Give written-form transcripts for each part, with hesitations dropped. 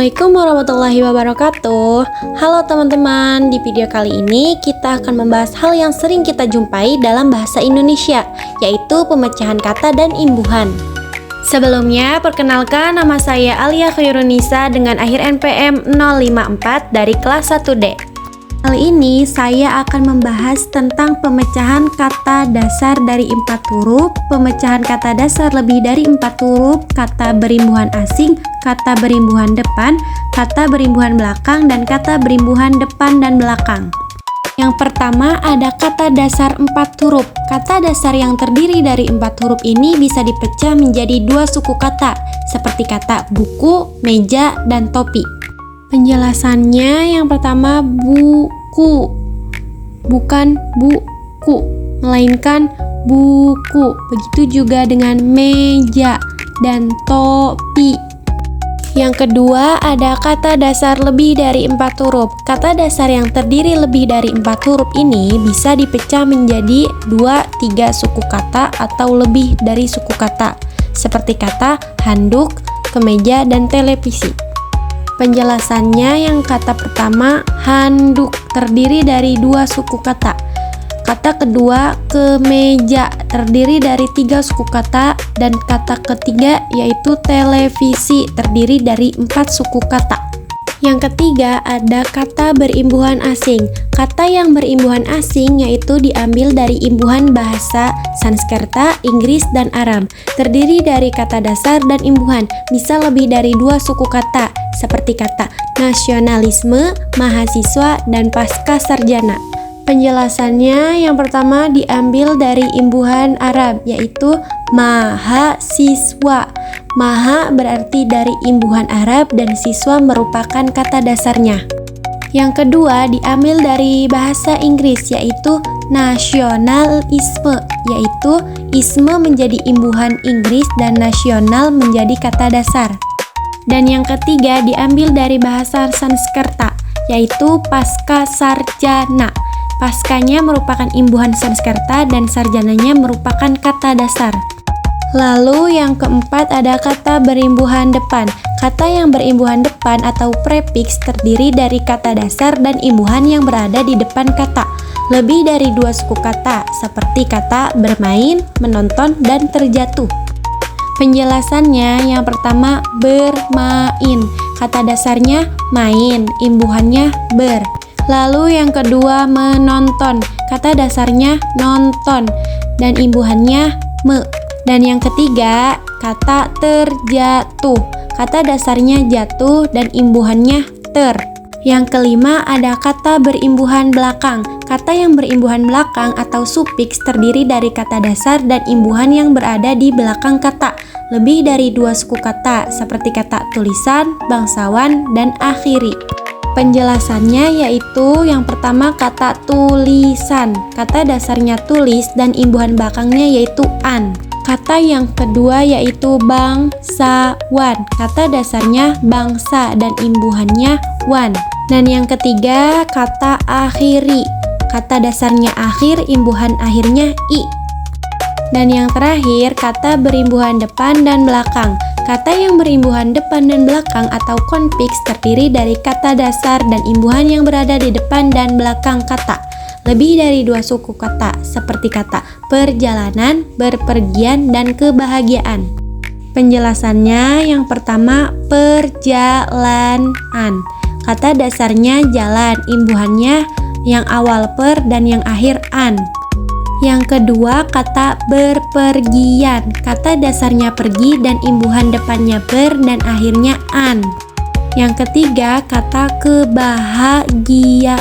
Assalamualaikum warahmatullahi wabarakatuh. Halo teman-teman, di video kali ini kita akan membahas hal yang sering kita jumpai dalam bahasa Indonesia, yaitu pemecahan kata dan imbuhan. Sebelumnya, perkenalkan nama saya Alia Khairunisa dengan akhir NPM 054 dari kelas 1D. Kali ini saya akan membahas tentang pemecahan kata dasar dari 4 huruf, pemecahan kata dasar lebih dari 4 huruf, kata berimbuhan asing, kata berimbuhan depan, kata berimbuhan belakang, dan kata berimbuhan depan dan belakang. Yang pertama ada kata dasar 4 huruf. Kata dasar yang terdiri dari 4 huruf ini bisa dipecah menjadi 2 suku kata, seperti kata buku, meja, dan topi. Penjelasannya yang pertama buku, bukan buku, melainkan buku. Begitu juga dengan meja dan topi. Yang kedua ada kata dasar lebih dari 4 huruf. Kata dasar yang terdiri lebih dari 4 huruf ini bisa dipecah menjadi 2-3 suku kata atau lebih dari suku kata, seperti kata handuk, kemeja, dan televisi. Penjelasannya yang kata pertama handuk terdiri dari 2 suku kata. Kata kedua kemeja terdiri dari 3 suku kata, dan kata ketiga yaitu televisi terdiri dari 4 suku kata. Yang ketiga ada kata berimbuhan asing. Kata yang berimbuhan asing yaitu diambil dari imbuhan bahasa Sanskerta, Inggris, dan Arab. Terdiri dari kata dasar dan imbuhan, bisa lebih dari 2 suku kata, seperti kata nasionalisme, mahasiswa, dan pasca sarjana. Penjelasannya yang pertama diambil dari imbuhan Arab, yaitu mahasiswa. Maha berarti dari imbuhan Arab dan siswa merupakan kata dasarnya. Yang kedua diambil dari bahasa Inggris, yaitu nasionalisme, yaitu isme menjadi imbuhan Inggris dan nasional menjadi kata dasar. Dan yang ketiga diambil dari bahasa Sanskerta, yaitu pasca sarjana. Paskanya merupakan imbuhan Sanskerta dan sarjananya merupakan kata dasar. Lalu yang keempat ada kata berimbuhan depan. Kata yang berimbuhan depan atau prefiks terdiri dari kata dasar dan imbuhan yang berada di depan kata. Lebih dari 2 suku kata, seperti kata bermain, menonton, dan terjatuh. Penjelasannya yang pertama bermain. Kata dasarnya main, imbuhannya ber. Lalu yang kedua menonton. Kata dasarnya nonton dan imbuhannya me. Dan yang ketiga kata terjatuh. Kata dasarnya jatuh dan imbuhannya ter. Yang kelima ada kata berimbuhan belakang. Kata yang berimbuhan belakang atau sufiks terdiri dari kata dasar dan imbuhan yang berada di belakang kata. Lebih dari 2 suku kata, seperti kata tulisan, bangsawan, dan akhiri. Penjelasannya yaitu yang pertama kata tulisan. Kata dasarnya tulis dan imbuhan belakangnya yaitu an. Kata yang kedua yaitu bangsawan. Kata dasarnya bangsa dan imbuhannya wan. Dan yang ketiga kata akhiri. Kata dasarnya akhir, imbuhan akhirnya i. Dan yang terakhir kata berimbuhan depan dan belakang. Kata yang berimbuhan depan dan belakang atau konfiks terdiri dari kata dasar dan imbuhan yang berada di depan dan belakang kata. Lebih dari 2 suku kata, seperti kata perjalanan, berpergian, dan kebahagiaan. Penjelasannya yang pertama perjalanan. Kata dasarnya jalan, imbuhannya yang awal per dan yang akhir an. Yang kedua kata berpergian. Kata dasarnya pergi dan imbuhan depannya ber dan akhirnya an. Yang ketiga kata kebahagiaan.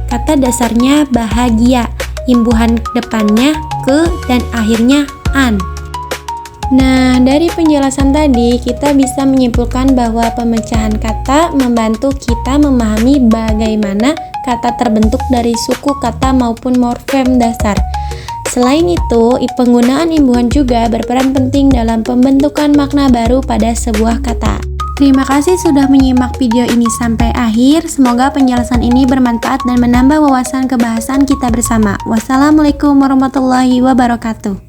Kata dasarnya bahagia, imbuhan depannya ke dan akhirnya an. Nah, dari penjelasan tadi kita bisa menyimpulkan bahwa pemecahan kata membantu kita memahami bagaimana kata terbentuk dari suku kata maupun morfem dasar. Selain itu, penggunaan imbuhan juga berperan penting dalam pembentukan makna baru pada sebuah kata. Terima kasih sudah menyimak video ini sampai akhir. Semoga penjelasan ini bermanfaat dan menambah wawasan kebahasan kita bersama. Wassalamualaikum warahmatullahi wabarakatuh.